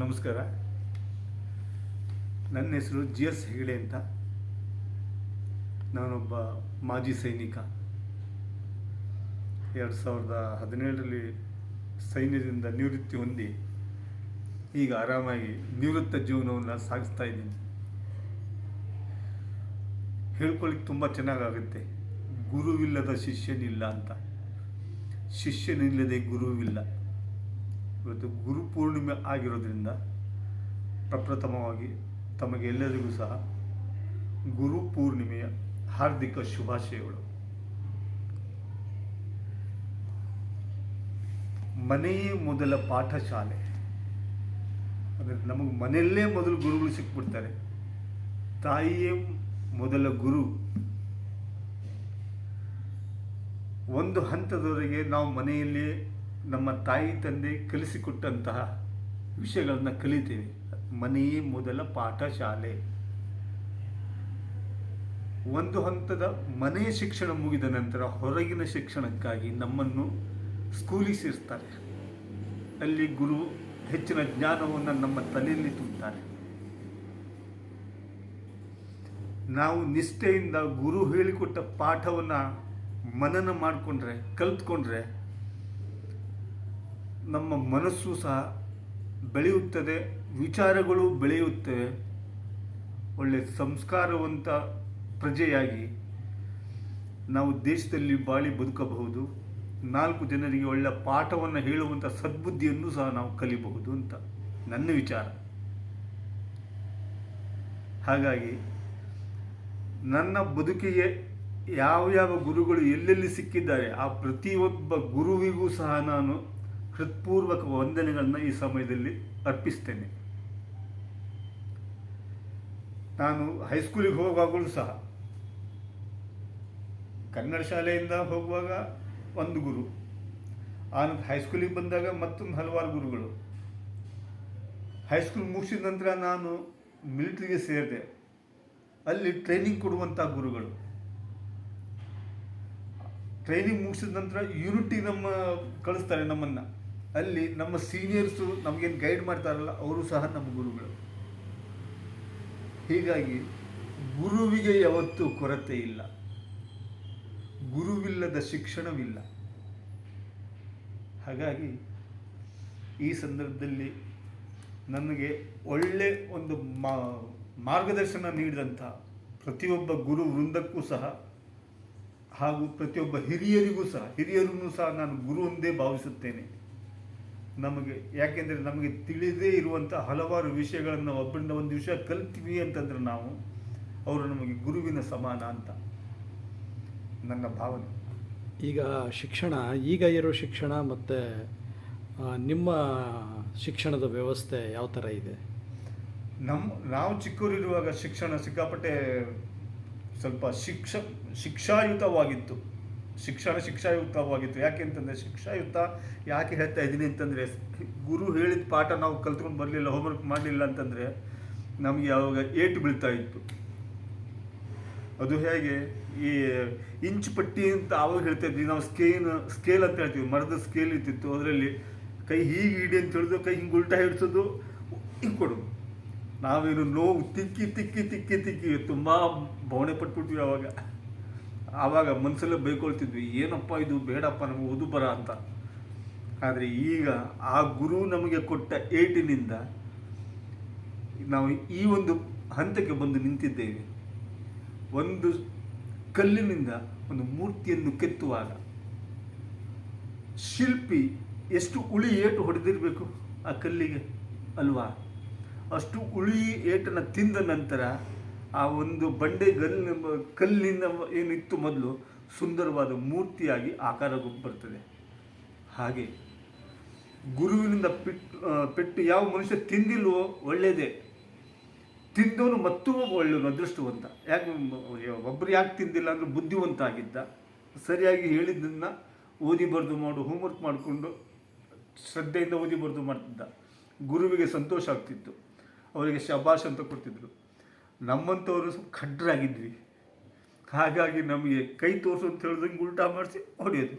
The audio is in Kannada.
ನಮಸ್ಕಾರ. ನನ್ನ ಹೆಸರು GS ಹೆಗಡೆ ಅಂತ. ನಾನೊಬ್ಬ ಮಾಜಿ ಸೈನಿಕ. 2017ರಲ್ಲಿ ಸೈನ್ಯದಿಂದ ನಿವೃತ್ತಿ ಹೊಂದಿ ಈಗ ಆರಾಮಾಗಿ ನಿವೃತ್ತ ಜೀವನವನ್ನು ಸಾಗಿಸ್ತಾ ಇದ್ದೀನಿ. ಹೇಳ್ಕೊಳ್ಳಿಕ್ಕೆ ತುಂಬ ಚೆನ್ನಾಗಾಗುತ್ತೆ. ಗುರುವಿಲ್ಲದ ಶಿಷ್ಯನಿಲ್ಲ ಅಂತ. ಶಿಷ್ಯನಿಲ್ಲದೆ ಗುರುವಿಲ್ಲ. ಇವತ್ತು ಗುರುಪೂರ್ಣಿಮೆ ಆಗಿರೋದ್ರಿಂದ ಪ್ರಪ್ರಥಮವಾಗಿ ತಮಗೆಲ್ಲರಿಗೂ ಸಹ ಗುರುಪೂರ್ಣಿಮೆಯ ಹಾರ್ದಿಕ ಶುಭಾಶಯಗಳು. ಮನೆಯೇ ಮೊದಲ ಪಾಠಶಾಲೆ. ಅಂದರೆ ನಮಗೆ ಮನೆಯಲ್ಲೇ ಮೊದಲು ಗುರುಗಳು ಸಿಕ್ಬಿಡ್ತಾರೆ. ತಾಯಿಯೇ ಮೊದಲ ಗುರು. ಒಂದು ಹಂತದವರೆಗೆ ನಾವು ಮನೆಯಲ್ಲಿ ನಮ್ಮ ತಾಯಿ ತಂದೆ ಕಲಿಸಿಕೊಟ್ಟಂತಹ ವಿಷಯಗಳನ್ನು ಕಲಿತೇವೆ. ಮನೆಯೇ ಮೊದಲ ಪಾಠಶಾಲೆ. ಒಂದು ಹಂತದ ಮನೆಯ ಶಿಕ್ಷಣ ಮುಗಿದ ನಂತರ ಹೊರಗಿನ ಶಿಕ್ಷಣಕ್ಕಾಗಿ ನಮ್ಮನ್ನು ಸ್ಕೂಲಿಗೆ ಸೇರಿಸ್ತಾರೆ. ಅಲ್ಲಿ ಗುರು ಹೆಚ್ಚಿನ ಜ್ಞಾನವನ್ನು ನಮ್ಮ ತಲೆಯಲ್ಲಿ ತುಂಬುತ್ತಾರೆ. ನಾವು ನಿಷ್ಠೆಯಿಂದ ಗುರು ಹೇಳಿಕೊಟ್ಟ ಪಾಠವನ್ನು ಮನನ ಮಾಡಿಕೊಂಡ್ರೆ, ಕಲಿತ್ಕೊಂಡ್ರೆ ನಮ್ಮ ಮನಸ್ಸು ಸಹ ಬೆಳೆಯುತ್ತದೆ, ವಿಚಾರಗಳು ಬೆಳೆಯುತ್ತವೆ. ಒಳ್ಳೆಯ ಸಂಸ್ಕಾರವಂತ ಪ್ರಜೆಯಾಗಿ ನಾವು ದೇಶದಲ್ಲಿ ಬಾಳಿ ಬದುಕಬಹುದು. 4 ಜನರಿಗೆ ಒಳ್ಳೆಯ ಪಾಠವನ್ನು ಹೇಳುವಂಥ ಸದ್ಬುದ್ಧಿಯನ್ನು ಸಹ ನಾವು ಕಲಿಬಹುದು ಅಂತ ನನ್ನ ವಿಚಾರ. ಹಾಗಾಗಿ ನನ್ನ ಬದುಕಿಗೆ ಯಾವ ಗುರುಗಳು ಎಲ್ಲೆಲ್ಲಿ ಸಿಕ್ಕಿದ್ದಾರೆ ಆ ಪ್ರತಿಯೊಬ್ಬ ಗುರುವಿಗೂ ಸಹ ನಾನು ಹೃತ್ಪೂರ್ವಕ ವಂದನೆಗಳನ್ನು ಈ ಸಮಯದಲ್ಲಿ ಅರ್ಪಿಸ್ತೇನೆ. ನಾನು ಹೈಸ್ಕೂಲಿಗೆ ಹೋಗುವಾಗಲೂ ಸಹ ಕನ್ನಡ ಶಾಲೆಯಿಂದ ಹೋಗುವಾಗ ಒಂದು ಗುರು, ಆನಂತರ ಹೈಸ್ಕೂಲಿಗೆ ಬಂದಾಗ ಮತ್ತೊಂದು ಹಲವಾರು ಗುರುಗಳು. ಹೈಸ್ಕೂಲ್ ಮುಗಿಸಿದ ನಂತರ ನಾನು ಮಿಲಿಟ್ರಿಗೆ ಸೇರಿದೆ. ಅಲ್ಲಿ ಟ್ರೈನಿಂಗ್ ಕೊಡುವಂಥ ಗುರುಗಳು. ಟ್ರೈನಿಂಗ್ ಮುಗಿಸಿದ ನಂತರ ಯೂನಿಟಿ ಕಳಿಸ್ತಾರೆ ನಮ್ಮನ್ನು. ಅಲ್ಲಿ ನಮ್ಮ ಸೀನಿಯರ್ಸು ನಮಗೇನು ಗೈಡ್ ಮಾಡ್ತಾರಲ್ಲ ಅವರು ಸಹ ನಮ್ಮ ಗುರುಗಳು. ಹೀಗಾಗಿ ಗುರುವಿಗೆ ಯಾವತ್ತೂ ಕೊರತೆ ಇಲ್ಲ. ಗುರುವಿಲ್ಲದ ಶಿಕ್ಷಣವಿಲ್ಲ. ಹಾಗಾಗಿ ಈ ಸಂದರ್ಭದಲ್ಲಿ ನನಗೆ ಒಳ್ಳೆ ಒಂದು ಮಾರ್ಗದರ್ಶನ ನೀಡಿದಂಥ ಪ್ರತಿಯೊಬ್ಬ ಗುರು ವೃಂದಕ್ಕೂ ಸಹ ಹಾಗೂ ಪ್ರತಿಯೊಬ್ಬ ಹಿರಿಯರಿಗೂ ಸಹ ನಾನು ಗುರು ಒಂದೇ ಭಾವಿಸುತ್ತೇನೆ. ಯಾಕೆಂದರೆ ನಮಗೆ ತಿಳಿದೇ ಇರುವಂಥ ಹಲವಾರು ವಿಷಯಗಳನ್ನು ಒಬ್ಬರಿಂದ ಒಂದು ವಿಷಯ ಕಲ್ತೀವಿ ಅಂತಂದ್ರೆ ನಾವು ಅವರು ನಮಗೆ ಗುರುವಿನ ಸಮಾನ ಅಂತ ನನ್ನ ಭಾವನೆ. ಈಗ ಈಗ ಇರೋ ಶಿಕ್ಷಣ ಮತ್ತು ನಿಮ್ಮ ಶಿಕ್ಷಣದ ವ್ಯವಸ್ಥೆ ಯಾವ ಥರ ಇದೆ? ನಾವು ಚಿಕ್ಕವರಿರುವಾಗ ಶಿಕ್ಷಣ ಸಿಕ್ಕಾಪಟ್ಟೆ ಸ್ವಲ್ಪ ಶಿಕ್ಷಾಯುತವಾಗಿತ್ತು. ಯಾಕೆಂತಂದರೆ ಶಿಕ್ಷಾಯುತ ಯಾಕೆ ಹೇಳ್ತಾ ಇದ್ದೀನಿ ಅಂತಂದರೆ, ಗುರು ಹೇಳಿದ ಪಾಠ ನಾವು ಕಲ್ತ್ಕೊಂಡು ಬರಲಿಲ್ಲ, ಹೋಮ್ವರ್ಕ್ ಮಾಡಲಿಲ್ಲ ಅಂತಂದರೆ ನಮಗೆ ಯಾವಾಗ ಏಟು ಬೀಳ್ತಾ ಇತ್ತು. ಅದು ಹೇಗೆ ಈ ಇಂಚು ಪಟ್ಟಿ ಅಂತ ಆವಾಗ ಹೇಳ್ತಾ ಇದ್ವಿ ನಾವು. ಸ್ಕೇಲ್ ಅಂತ ಹೇಳ್ತೀವಿ, ಮರದ ಸ್ಕೇಲ್ ಇರ್ತಿತ್ತು. ಅದರಲ್ಲಿ ಕೈ ಹೀಗೆ ಹಿಡಿ ಅಂತ ಹೇಳಿದ್ರು, ಕೈ ಹಿಂಗೆ ಉಲ್ಟಾ ಹಿಡಿಸೋದು, ಹಿಂಗೆ ಕೊಡೋದು. ನಾವೇನು ನೋವು ತಿಕ್ಕಿ ತುಂಬ ಭಾವನೆ ಪಟ್ಬಿಟ್ವಿ ಆವಾಗ ಮನಸ್ಸಲ್ಲೇ ಬೈಕೊಳ್ತಿದ್ವಿ, ಏನಪ್ಪ ಇದು ಬೇಡಪ್ಪ ನಮಗೆ ಓದು ಬರ ಅಂತ. ಆದರೆ ಈಗ ಆ ಗುರು ನಮಗೆ ಕೊಟ್ಟ ಏಟಿನಿಂದ ನಾವು ಈ ಒಂದು ಹಂತಕ್ಕೆ ಬಂದು ನಿಂತಿದ್ದೇವೆ. ಒಂದು ಕಲ್ಲಿನಿಂದ ಒಂದು ಮೂರ್ತಿಯನ್ನು ಕೆತ್ತುವಾಗ ಶಿಲ್ಪಿ ಎಷ್ಟು ಉಳಿ ಏಟು ಹೊಡೆದಿರಬೇಕು ಆ ಕಲ್ಲಿಗೆ ಅಲ್ವಾ? ಅಷ್ಟು ಉಳಿ ಏಟನ್ನು ತಿಂದ ನಂತರ ಆ ಒಂದು ಕಲ್ಲಿನ ಏನಿತ್ತು ಮೊದಲು ಸುಂದರವಾದ ಮೂರ್ತಿಯಾಗಿ ಆಕಾರ ಬರ್ತದೆ. ಹಾಗೆ ಗುರುವಿನಿಂದ ಪೆಟ್ಟು ಯಾವ ಮನುಷ್ಯ ತಿಂದಿಲ್ವೋ ಒಳ್ಳೆಯದೇ, ತಿಂದವನು ಮತ್ತೂ ಒಳ್ಳೆಯವನು, ಅದೃಷ್ಟವಂತ. ಒಬ್ಬರು ಯಾಕೆ ತಿಂದಿಲ್ಲ ಅಂದರೆ ಬುದ್ಧಿವಂತ ಆಗಿದ್ದ, ಸರಿಯಾಗಿ ಹೇಳಿದ್ದನ್ನು ಓದಿ ಬರೆದು ಹೋಮ್ವರ್ಕ್ ಮಾಡಿಕೊಂಡು ಶ್ರದ್ಧೆಯಿಂದ ಓದಿ ಬರೆದು ಮಾಡ್ತಿದ್ದ. ಗುರುವಿಗೆ ಸಂತೋಷ ಆಗ್ತಿತ್ತು, ಅವರಿಗೆ ಶಬಾಷ್ ಅಂತ ಕೊಡ್ತಿದ್ರು. ನಮ್ಮಂಥವರು ಸ್ವಲ್ಪ ಖಡ್ರಾಗಿದ್ವಿ. ಹಾಗಾಗಿ ನಮಗೆ ಕೈ ತೋರಿಸು ಅಂತ ಹೇಳಿದಂಗೆ ಉಲ್ಟಾ ಮಾಡಿಸಿ ಹೊಡೆಯೋದು.